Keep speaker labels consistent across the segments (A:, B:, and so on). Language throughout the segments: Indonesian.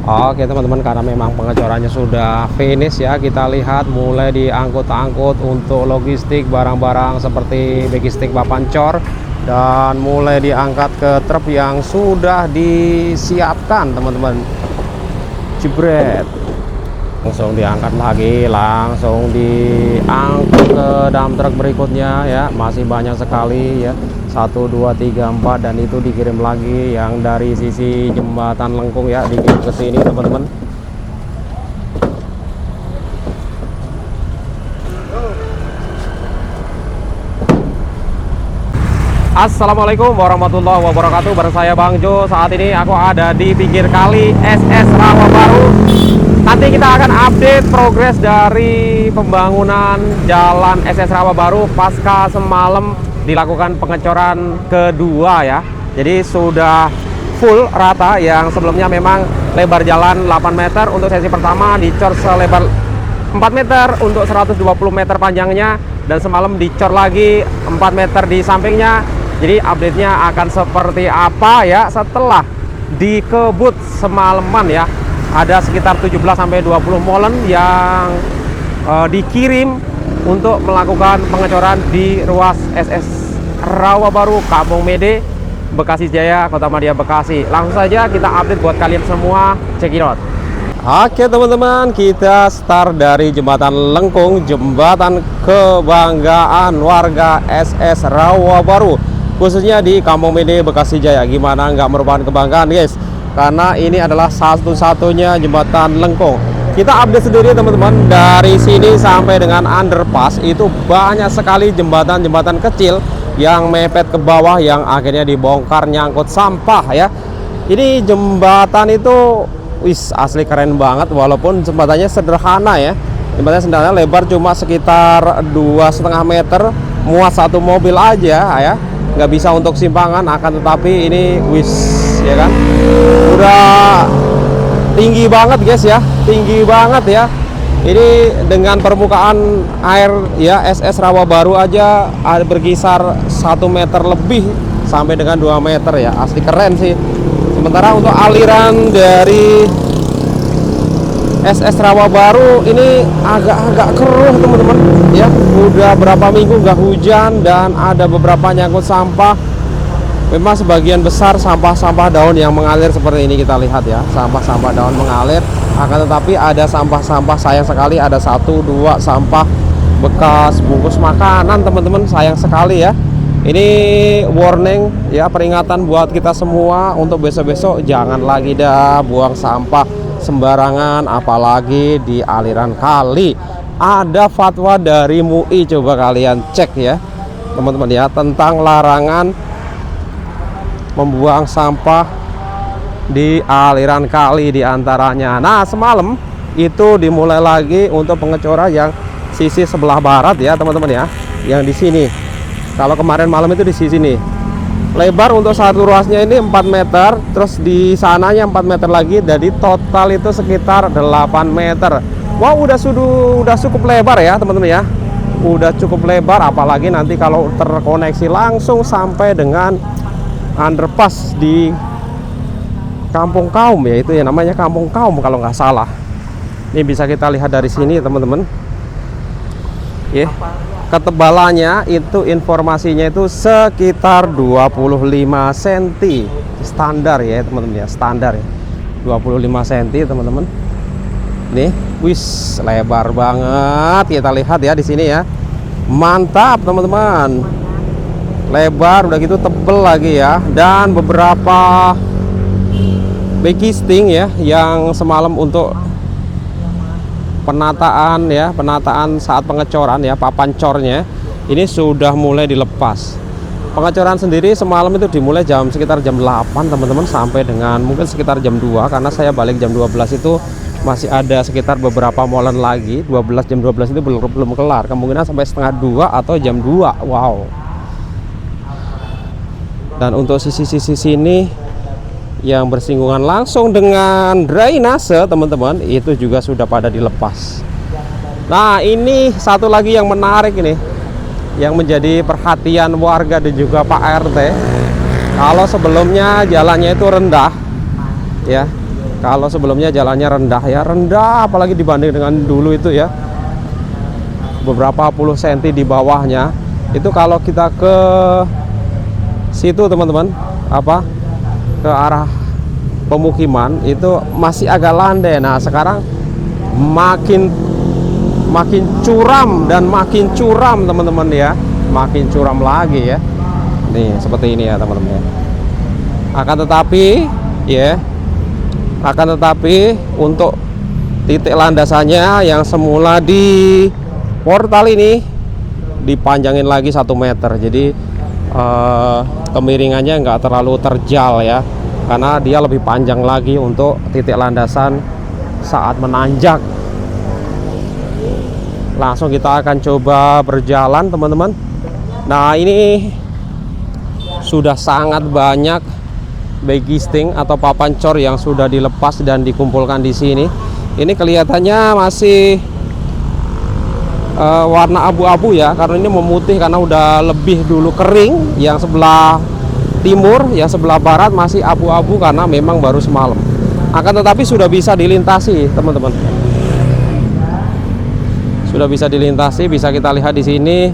A: Oke teman-teman, karena memang pengecorannya sudah finish ya, kita lihat mulai diangkut-angkut untuk logistik barang-barang seperti bagistik papan cor, dan mulai diangkat ke truk yang sudah disiapkan teman-teman. Jebret, langsung diangkat lagi, langsung diangkut ke dalam truk berikutnya ya. Masih banyak sekali ya, 1 2 3 4, dan itu dikirim lagi yang dari sisi jembatan Lengkung ya, dikirim ke sini teman-teman. Assalamualaikum warahmatullahi wabarakatuh. Bersama saya Bang Jo. Saat ini aku ada di pinggir kali SS Rawabaru. Nanti kita akan update progres dari pembangunan jalan SS Rawabaru pasca semalam dilakukan pengecoran kedua ya. Jadi sudah full rata. Yang sebelumnya memang lebar jalan 8 meter untuk sesi pertama, dicor selebar 4 meter untuk 120 meter panjangnya, dan semalam dicor lagi 4 meter di sampingnya. Jadi update-nya akan seperti apa ya setelah dikebut semalaman ya. Ada sekitar 17-20 molen yang dikirim untuk melakukan pengecoran di ruas SS Rawabaru, Kampung Mede, Bekasi Jaya, Kota Madia, Bekasi. Langsung saja kita update buat kalian semua. Check it out. Oke teman-teman, kita start dari jembatan Lengkung, jembatan kebanggaan warga SS Rawabaru, khususnya di Kampung Mede, Bekasi Jaya. Gimana nggak merupakan kebanggaan guys, karena ini adalah satu-satunya jembatan Lengkung. Kita update sendiri teman-teman, dari sini sampai dengan underpass itu banyak sekali jembatan-jembatan kecil yang mepet ke bawah, yang akhirnya dibongkar nyangkut sampah ya. Ini jembatan itu asli keren banget, walaupun jembatannya sederhana ya. Jembatannya sederhana, lebar cuma sekitar 2,5 meter, muat satu mobil aja ya, nggak bisa untuk simpangan. Akan tetapi ini ya kan, udah tinggi banget guys ya, tinggi banget ya. Ini dengan permukaan air ya, SS Rawabaru aja berkisar 1 meter lebih sampai dengan 2 meter ya, asli keren sih. Sementara untuk aliran dari SS Rawabaru ini agak-agak keruh teman-teman ya, udah berapa minggu nggak hujan dan ada beberapa nyangkut sampah. Memang sebagian besar sampah-sampah daun yang mengalir seperti ini, kita lihat ya, sampah-sampah daun mengalir. Akan tetapi ada sampah-sampah, sayang sekali ada 1-2 sampah bekas bungkus makanan teman-teman, sayang sekali ya. Ini warning ya, peringatan buat kita semua untuk besok-besok jangan lagi dah buang sampah sembarangan, apalagi di aliran kali. Ada fatwa dari MUI, coba kalian cek ya teman-teman ya, tentang larangan membuang sampah di aliran kali diantaranya. Nah semalam itu dimulai lagi untuk pengecoran yang sisi sebelah barat ya teman-teman ya, yang di sini. Kalau kemarin malam itu di sini, lebar untuk satu ruasnya ini 4 meter, terus di sananya 4 meter lagi, jadi total itu sekitar 8 meter. Wow, udah cukup lebar ya teman-teman ya, udah cukup lebar. Apalagi nanti kalau terkoneksi langsung sampai dengan underpass di Kampung Kaum ya, itu ya namanya Kampung Kaum kalau nggak salah. Ini bisa kita lihat dari sini teman-teman ya. Ketebalannya itu informasinya itu sekitar 25 cm standar ya teman-teman ya, standar ya 25 cm teman-teman. Nih wis lebar banget, kita lihat ya di sini ya, mantap teman-teman, lebar udah gitu, tebel lagi ya. Dan beberapa backisting ya yang semalam untuk penataan ya, penataan saat pengecoran ya, papan cornya ini sudah mulai dilepas. Pengecoran sendiri semalam itu dimulai sekitar jam 8 teman-teman, sampai dengan mungkin sekitar jam 2, karena saya balik jam 12 itu masih ada sekitar beberapa molen lagi. Jam 12 itu belum kelar, kemungkinan sampai setengah 2 atau jam 2. Wow. Dan untuk sisi-sisi sini yang bersinggungan langsung dengan drainase teman-teman, itu juga sudah pada dilepas. Nah ini satu lagi yang menarik ini, yang menjadi perhatian warga dan juga Pak RT. Kalau sebelumnya jalannya itu rendah ya, Kalau sebelumnya jalannya rendah ya, rendah apalagi dibanding dengan dulu itu ya, beberapa puluh senti di bawahnya. Itu kalau kita ke situ teman-teman, apa, ke arah pemukiman itu masih agak landai. Nah sekarang makin curam dan makin curam teman-teman ya, makin curam lagi ya. Nih seperti ini ya teman-teman. Akan tetapi untuk titik landasannya yang semula di portal ini dipanjangin lagi 1 meter. Jadi kemiringannya nggak terlalu terjal ya, karena dia lebih panjang lagi untuk titik landasan saat menanjak. Langsung kita akan coba berjalan teman-teman. Nah ini sudah sangat banyak bagisting atau papan cor yang sudah dilepas dan dikumpulkan di sini. Ini kelihatannya masih warna abu-abu ya, karena ini memutih karena udah lebih dulu kering. Yang sebelah timur, yang sebelah barat masih abu-abu karena memang baru semalam. Akan tetapi sudah bisa dilintasi teman-teman. Sudah bisa dilintasi, bisa kita lihat di sini.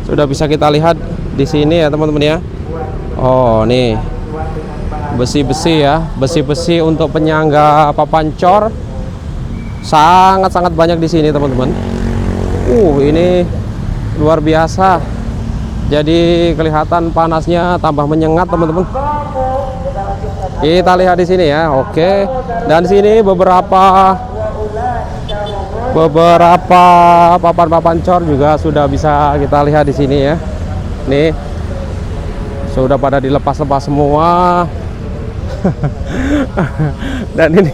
A: Sudah bisa kita lihat di sini ya teman-teman ya. Oh nih besi-besi ya, besi-besi untuk penyangga papan cor sangat-sangat banyak di sini teman-teman. Ini luar biasa. Jadi kelihatan panasnya tambah menyengat teman-teman. Kita lihat di sini ya. Oke. Dan di sini beberapa papan-papan cor juga sudah bisa kita lihat di sini ya. Nih sudah pada dilepas-lepas semua. Dan ini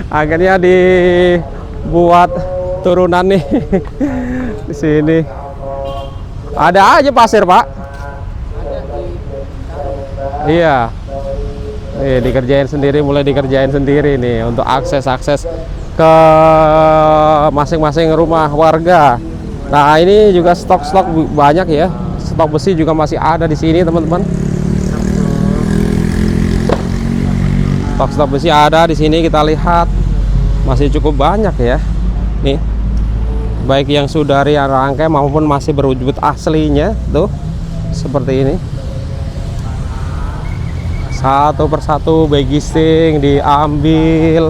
A: akhirnya dibuat turunan nih. Di sini ada aja pasir pak. Iya. Dikerjain sendiri, mulai dikerjain sendiri nih untuk akses ke masing-masing rumah warga. Nah ini juga stok banyak ya, stok besi juga masih ada di sini teman-teman. Stok besi ada di sini, kita lihat masih cukup banyak ya. Nih baik yang sudah rangkai maupun masih berwujud aslinya tuh seperti ini. Satu persatu bagisting diambil.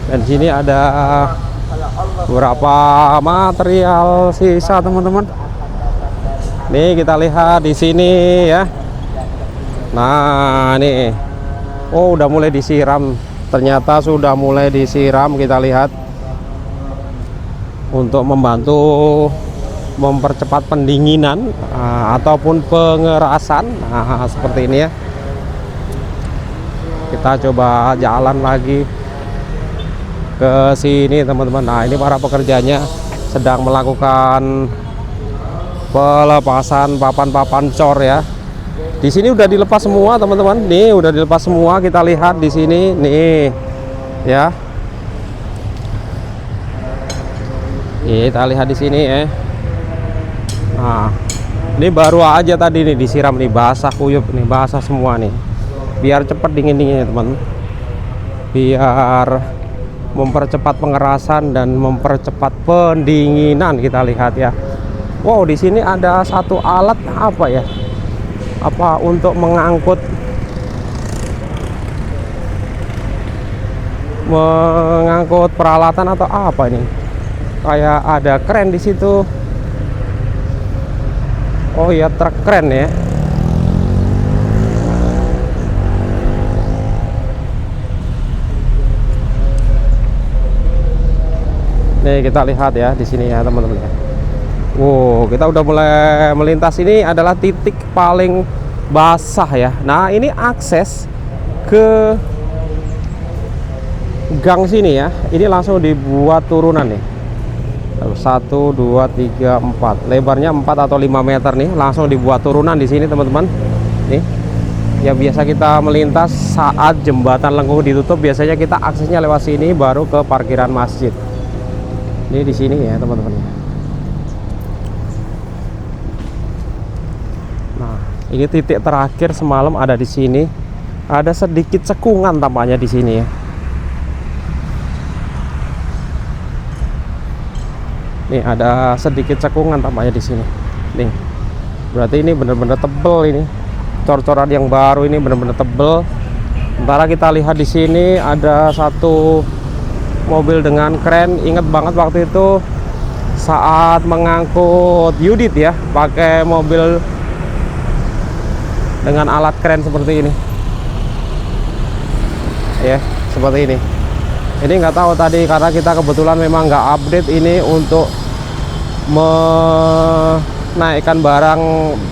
A: Dan di sini ada beberapa material sisa teman-teman. Nih kita lihat di sini ya. Nah nih, oh udah mulai disiram. Ternyata sudah mulai disiram, kita lihat untuk membantu mempercepat pendinginan ataupun pengerasan. Nah seperti ini ya. Kita coba jalan lagi ke sini teman-teman. Nah ini para pekerjanya sedang melakukan pelepasan papan-papan cor ya. Di sini udah dilepas semua teman-teman. Nih udah dilepas semua, kita lihat di sini nih ya. Kita lihat di sini ya. Nah ini baru aja tadi nih disiram nih, basah kuyup nih, basah semua nih. Biar cepet dingin-dinginnya teman, biar mempercepat pengerasan dan mempercepat pendinginan. Kita lihat ya. Wow di sini ada satu alat apa ya? Apa untuk mengangkut peralatan atau apa ini? Kayak ada kren di situ. Oh ya, truk kren ya. Nih kita lihat ya di sini ya teman-teman ya. Wow, kita udah mulai melintas. Ini adalah titik paling basah ya. Nah ini akses ke gang sini ya. Ini langsung dibuat turunan nih. 1, 2, 3, 4. Lebarnya 4 atau 5 meter nih. Langsung dibuat turunan di sini teman-teman. Nih. Ya biasa kita melintas saat jembatan Lengkung ditutup, biasanya kita aksesnya lewat sini baru ke parkiran masjid. Ini di sini ya teman-teman. Ini titik terakhir semalam ada di sini. Ada sedikit cekungan tampaknya di sini ya. Nih ada sedikit cekungan tampaknya di sini. Nih. Berarti ini benar-benar tebel ini. Cor-coran yang baru ini benar-benar tebel. Sementara kita lihat di sini ada satu mobil dengan kren. Ingat banget waktu itu saat mengangkut Yudit ya, pakai mobil dengan alat kren seperti ini. Ya, seperti ini. Ini nggak tahu tadi karena kita kebetulan memang nggak update ini untuk menaikkan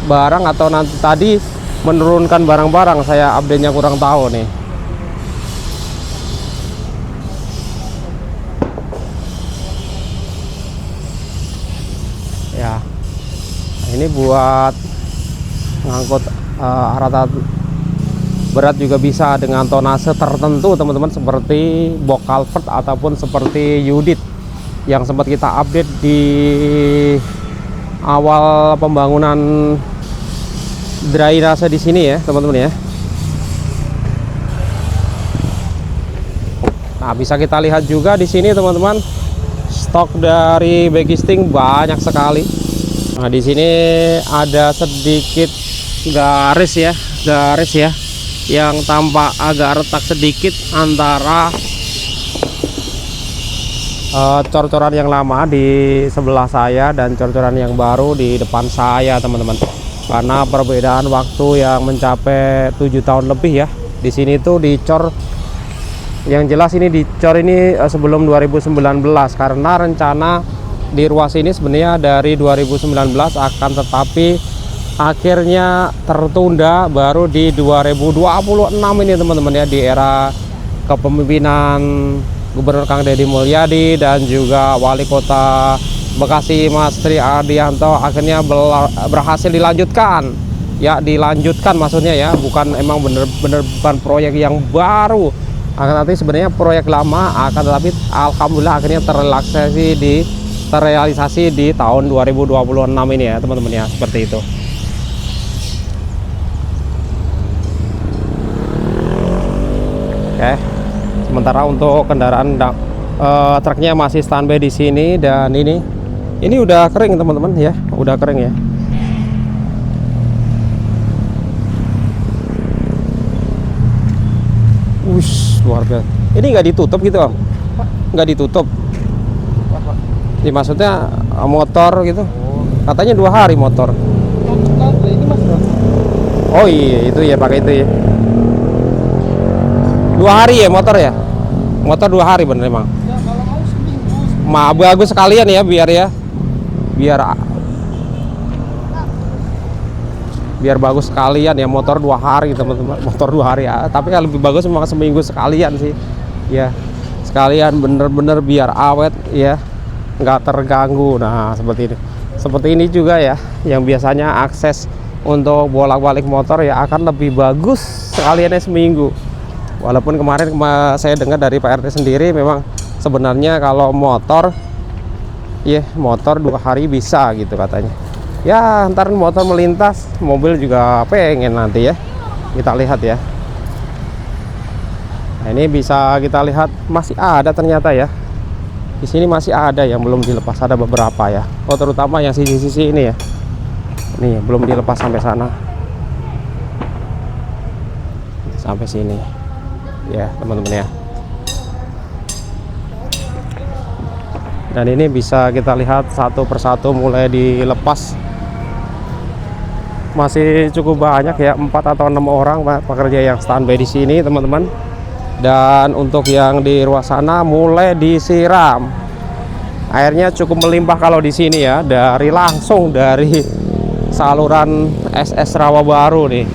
A: barang atau nanti tadi menurunkan barang-barang. Saya update-nya kurang tahu nih. Ya, ini buat ngangkut alat berat juga bisa dengan tonase tertentu teman-teman, seperti box culvert ataupun seperti Yudit yang sempat kita update di awal pembangunan drainase di sini ya teman-teman ya. Nah, bisa kita lihat juga di sini teman-teman, stok dari bagisting banyak sekali. Nah, di sini ada sedikit garis ya yang tampak agak retak sedikit antara cor-coran yang lama di sebelah saya dan cor-coran yang baru di depan saya teman-teman, karena perbedaan waktu yang mencapai 7 tahun lebih ya. Di sini tuh dicor, yang jelas ini dicor ini sebelum 2019, karena rencana di ruas ini sebenarnya dari 2019 akan, tetapi akhirnya tertunda baru di 2026 ini teman-teman ya, di era kepemimpinan Gubernur Kang Deddy Mulyadi dan juga Wali Kota Bekasi Mas Tri Ardianto. Akhirnya berhasil dilanjutkan ya, dilanjutkan maksudnya ya, bukan emang bener-bener bukan proyek yang baru, akan nanti sebenarnya proyek lama, akan tetapi alhamdulillah akhirnya terrealisasi di tahun 2026 ini ya teman-teman ya, seperti itu. Oke, sementara untuk kendaraan truknya masih standby di sini, dan ini udah kering teman-teman ya, udah kering ya. Wush, luar biasa. Ini nggak ditutup gitu Om? Nggak ditutup? Ya, maksudnya motor gitu? Katanya 2 hari motor. Oh iya, itu ya, pakai itu ya. 2 hari ya motor ya? Motor 2 hari bener emang? Ya, kalau mau seminggu. Bagus sekalian ya, biar bagus sekalian ya, motor 2 hari teman-teman. Motor 2 hari ya, tapi kalau lebih bagus memang seminggu sekalian sih ya, sekalian bener-bener biar awet ya, nggak terganggu. Nah, seperti ini juga ya, yang biasanya akses untuk bolak-balik motor ya akan lebih bagus sekaliannya seminggu. Walaupun kemarin saya dengar dari Pak RT sendiri, memang sebenarnya kalau motor 2 hari bisa gitu katanya. Ya, ntar motor melintas, mobil juga pengen nanti ya. Kita lihat ya. Nah, ini bisa kita lihat masih ada ternyata ya. Di sini masih ada yang belum dilepas, ada beberapa ya. Oh, terutama yang sisi-sisi ini ya. Nih, belum dilepas sampai sana. Sampai sini. Ya teman-teman ya. Dan ini bisa kita lihat satu persatu mulai dilepas. Masih cukup banyak ya, 4 atau 6 orang pekerja yang standby di sini teman-teman. Dan untuk yang di ruas sana mulai disiram. Airnya cukup melimpah kalau di sini ya, langsung dari saluran SS Rawabaru nih.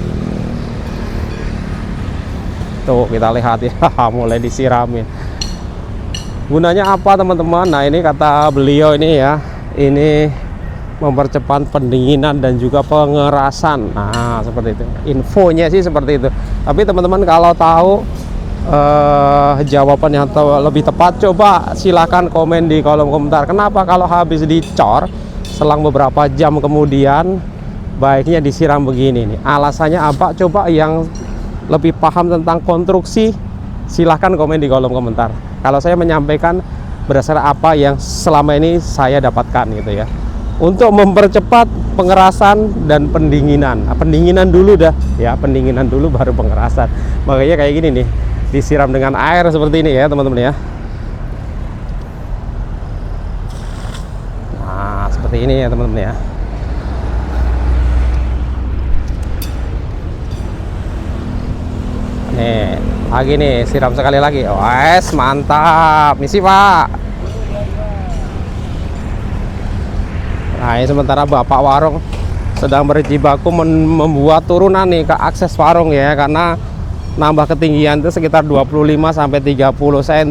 A: Tuh kita lihat ya, mulai disiramin. Gunanya apa teman-teman? Nah, ini kata beliau ini ya, ini mempercepat pendinginan dan juga pengerasan. Nah, seperti itu infonya sih, seperti itu. Tapi teman-teman kalau tahu jawaban yang lebih tepat, coba silakan komen di kolom komentar. Kenapa kalau habis dicor selang beberapa jam kemudian baiknya disiram begini nih. Alasannya apa? Coba yang lebih paham tentang konstruksi silahkan komen di kolom komentar. Kalau saya menyampaikan berdasarkan apa yang selama ini saya dapatkan gitu ya. Untuk mempercepat pengerasan dan pendinginan. Nah, pendinginan dulu dah ya, pendinginan dulu baru pengerasan. Makanya kayak gini nih, disiram dengan air seperti ini ya teman-teman ya. Nah, seperti ini ya teman-teman ya. Nih, lagi nih, siram sekali lagi. Wes, mantap. Misi, Pak. Nah, ini sementara Bapak warung sedang berjibaku membuat turunan nih ke akses warung ya, karena nambah ketinggian itu sekitar 25 sampai 30 cm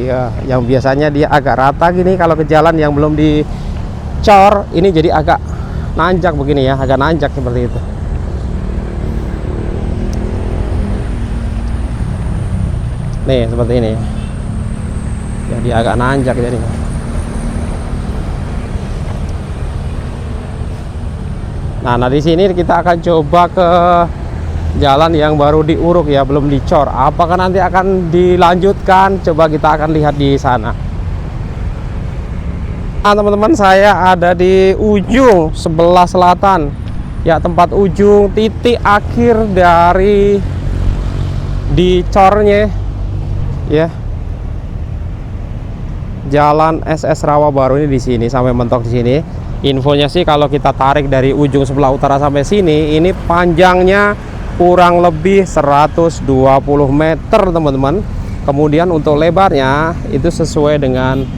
A: ya, yang biasanya dia agak rata gini. Kalau ke jalan yang belum dicor, ini jadi agak nanjak begini ya, agak nanjak seperti itu. Nih seperti ini, jadi agak nanjak jadi. Nah, di sini kita akan coba ke jalan yang baru diuruk ya, belum dicor. Apakah nanti akan dilanjutkan? Coba kita akan lihat di sana. Nah teman-teman, saya ada di ujung sebelah selatan ya, tempat ujung titik akhir dari dicornya ya, Jalan SS Rawabaru ini di sini sampai mentok di sini. Infonya sih kalau kita tarik dari ujung sebelah utara sampai sini, ini panjangnya kurang lebih 120 meter teman-teman. Kemudian untuk lebarnya itu sesuai dengan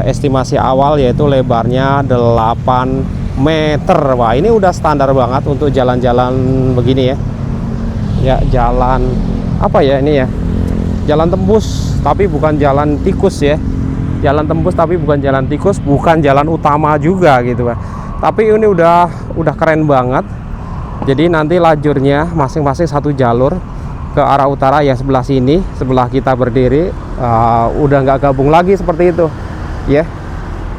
A: estimasi awal, yaitu lebarnya 8 meter. Wah, ini udah standar banget untuk jalan-jalan begini ya. Ya, jalan apa ya ini ya? Jalan tembus tapi bukan jalan tikus ya. Jalan tembus tapi bukan jalan tikus, bukan jalan utama juga gitu Pak. Tapi ini udah keren banget. Jadi nanti lajurnya masing-masing satu jalur ke arah utara ya, sebelah sini, sebelah kita berdiri, udah nggak gabung lagi seperti itu ya.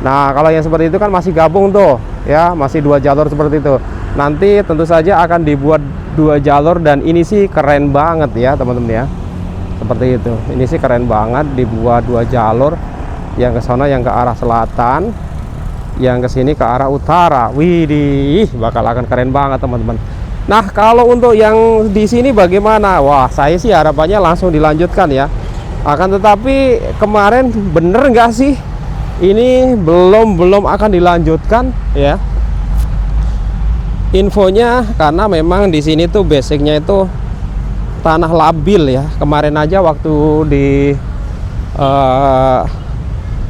A: Nah, kalau yang seperti itu kan masih gabung tuh ya, masih 2 jalur seperti itu. Nanti tentu saja akan dibuat 2 jalur, dan ini sih keren banget ya teman-teman ya. Seperti itu, ini sih keren banget, dibuat 2 jalur, yang ke sana yang ke arah selatan, yang ke sini ke arah utara. Widih, bakal akan keren banget teman-teman. Nah, kalau untuk yang di sini bagaimana? Wah, saya sih harapannya langsung dilanjutkan ya. Akan tetapi kemarin bener nggak sih ini belum akan dilanjutkan ya infonya, karena memang di sini tuh basicnya itu tanah labil ya. Kemarin aja waktu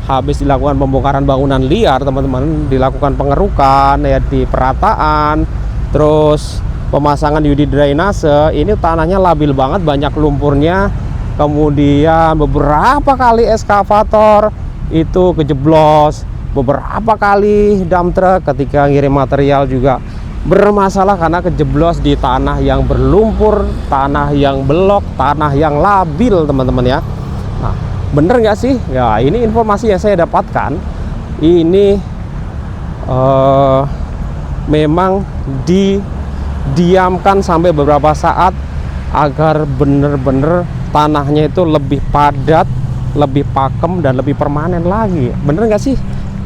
A: habis dilakukan pembongkaran bangunan liar teman-teman, dilakukan pengerukan ya, di perataan, terus pemasangan UD drainase, ini tanahnya labil banget, banyak lumpurnya. Kemudian beberapa kali eskavator itu kejeblos, beberapa kali dump truck ketika ngirim material juga bermasalah karena kejeblos di tanah yang berlumpur, tanah yang belok, tanah yang labil teman-teman ya. Nah, bener nggak sih ya? Ini informasi yang saya dapatkan, ini memang didiamkan sampai beberapa saat agar bener-bener tanahnya itu lebih padat, lebih pakem, dan lebih permanen lagi. Bener nggak sih?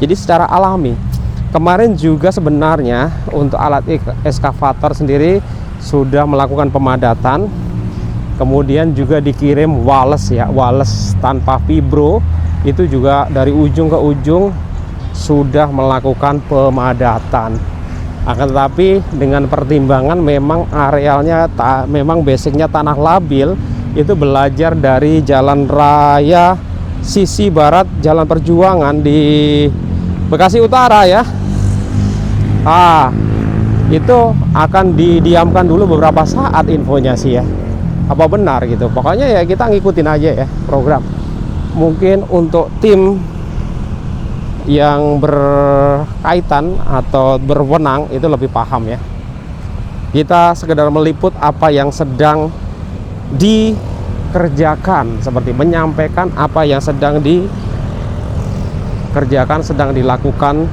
A: Jadi secara alami. Kemarin juga sebenarnya untuk alat eskavator sendiri sudah melakukan pemadatan, kemudian juga dikirim wales ya, wales tanpa vibro, itu juga dari ujung ke ujung sudah melakukan pemadatan. Akan tetapi dengan pertimbangan memang arealnya memang basicnya tanah labil, itu belajar dari jalan raya sisi barat Jalan Perjuangan di Bekasi Utara ya. Itu akan didiamkan dulu beberapa saat infonya sih ya. Apa benar gitu? Pokoknya ya kita ngikutin aja ya program. Mungkin untuk tim yang berkaitan atau berwenang itu lebih paham ya. Kita sekedar meliput apa yang sedang dikerjakan, seperti menyampaikan apa yang sedang dikerjakan, sedang dilakukan,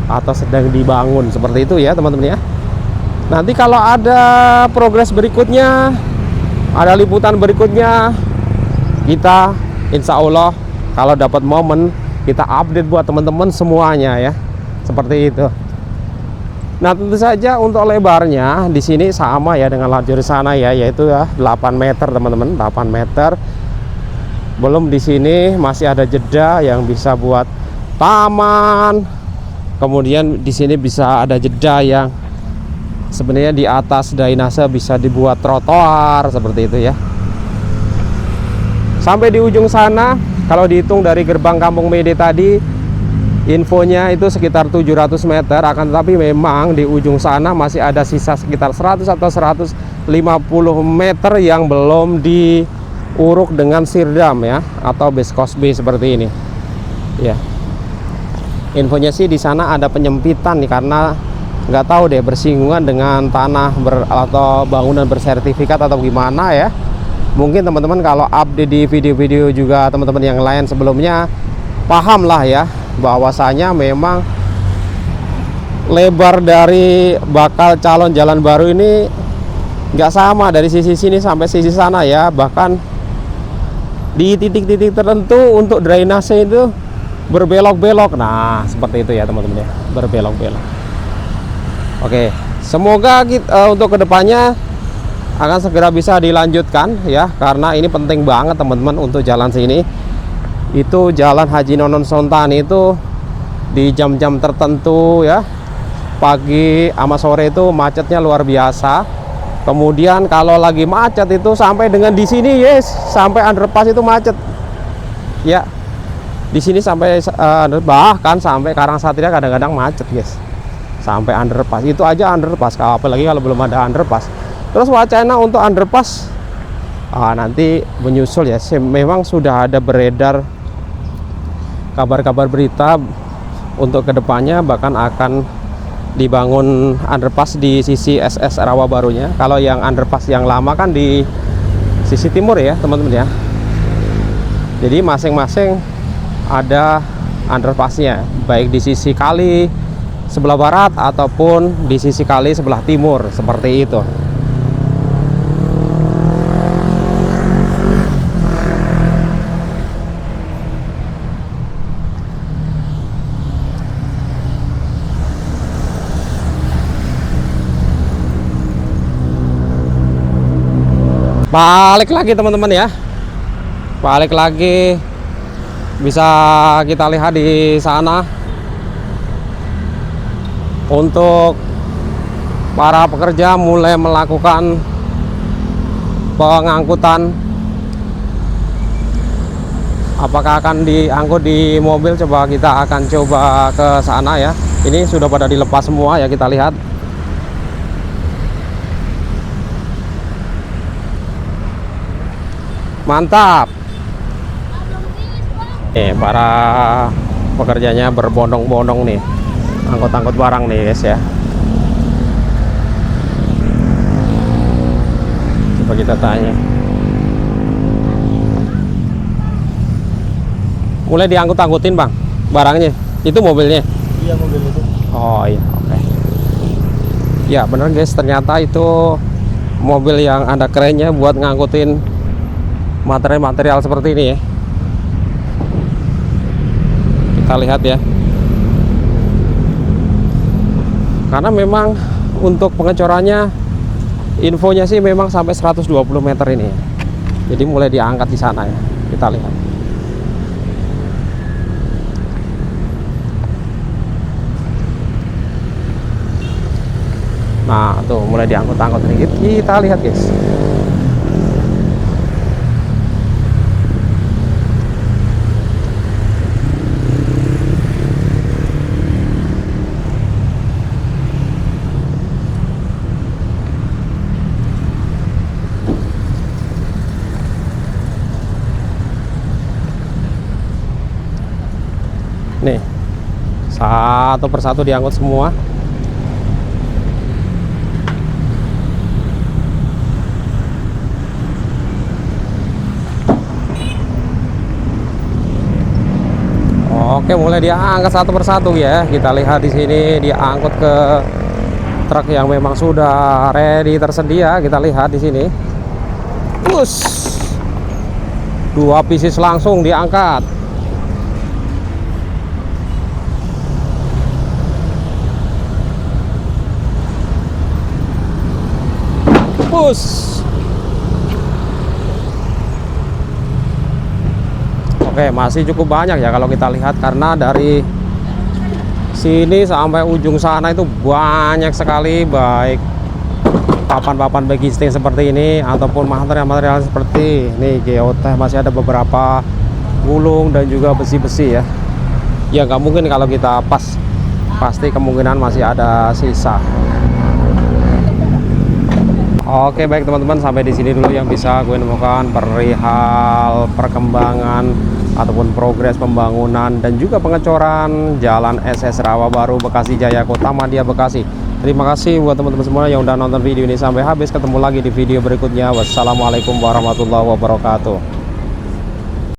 A: atau sedang dibangun, seperti itu ya teman-teman ya. Nanti kalau ada progres berikutnya, ada liputan berikutnya, kita insya Allah kalau dapat momen kita update buat teman-teman semuanya ya, seperti itu. Nah tentu saja untuk lebarnya di sini sama ya dengan lajur sana ya, yaitu ya 8 meter teman-teman, 8 meter. Belum di sini masih ada jeda yang bisa buat taman. Kemudian di sini bisa ada jeda yang sebenarnya di atas drainase bisa dibuat trotoar seperti itu ya. Sampai di ujung sana kalau dihitung dari gerbang Kampung Mede tadi, infonya itu sekitar 700 meter. Akan tetapi memang di ujung sana masih ada sisa sekitar 100 atau 150 meter yang belum diuruk dengan sirdam ya, atau base coast B seperti ini ya. Infonya sih di sana ada penyempitan nih, karena nggak tahu deh bersinggungan dengan tanah atau bangunan bersertifikat atau gimana ya. Mungkin teman-teman kalau update di video-video juga teman-teman yang lain sebelumnya paham lah ya, bahwasanya memang lebar dari bakal calon jalan baru ini nggak sama dari sisi sini sampai sisi sana ya. Bahkan di titik-titik tertentu untuk drainase itu berbelok-belok. Nah seperti itu ya teman-teman ya, berbelok-belok. Oke, semoga kita, untuk kedepannya akan segera bisa dilanjutkan ya, karena ini penting banget teman-teman untuk jalan sini. Itu jalan Haji Nonon Sontani itu di jam-jam tertentu ya, pagi sama sore itu macetnya luar biasa. Kemudian kalau lagi macet itu sampai dengan di sini yes, sampai underpass itu macet ya. Di sini sampai bahkan sampai Karangsatria kadang-kadang macet guys, sampai underpass. Itu aja underpass, apalagi kalau belum ada underpass. Terus wacana untuk underpass nanti menyusul ya. Memang sudah ada beredar kabar-kabar berita untuk kedepannya bahkan akan dibangun underpass di sisi SS Rawa Barunya. Kalau yang underpass yang lama kan di sisi timur ya teman-teman ya. Jadi masing-masing ada underpassnya, baik di sisi kali sebelah barat ataupun di sisi kali sebelah timur, seperti itu. Balik lagi teman-teman ya, balik lagi. Bisa kita lihat di sana untuk para pekerja mulai melakukan pengangkutan. Apakah akan diangkut di mobil? Coba kita akan coba ke sana ya. Ini sudah pada dilepas semua ya, kita lihat. Mantap. Para pekerjanya berbondong-bondong nih, angkut-angkut barang nih guys ya. Coba kita tanya. Mulai diangkut-angkutin bang barangnya? Itu mobilnya?
B: Iya mobil itu.
A: Oh iya, oke. Ya bener guys, ternyata itu mobil yang ada kerennya buat ngangkutin material-material seperti ini ya. Kita lihat ya, karena memang untuk pengecorannya infonya sih memang sampai 120 meter ini, jadi mulai diangkat di sana ya. Kita lihat. Nah tuh mulai diangkut-angkut nih, kita lihat guys. Nih, satu persatu diangkut semua. Oke, mulai diangkat satu persatu ya. Kita lihat di sini diangkut ke truk yang memang sudah ready tersedia. Kita lihat di sini. Push. 2 pieces langsung diangkat. Push. Oke, masih cukup banyak ya kalau kita lihat, karena dari sini sampai ujung sana itu banyak sekali, baik papan-papan bagging seperti ini ataupun material-material seperti ini geotech. Masih ada beberapa gulung dan juga besi-besi ya. Ya nggak mungkin kalau kita pas, pasti kemungkinan masih ada sisa. Oke, baik teman-teman, sampai di sini dulu yang bisa gue nemukan perihal perkembangan ataupun progres pembangunan dan juga pengecoran Jalan SS Rawabaru Bekasi Jaya Kota Madia Bekasi. Terima kasih buat teman-teman semua yang udah nonton video ini sampai habis. Ketemu lagi di video berikutnya. Wassalamualaikum warahmatullahi wabarakatuh.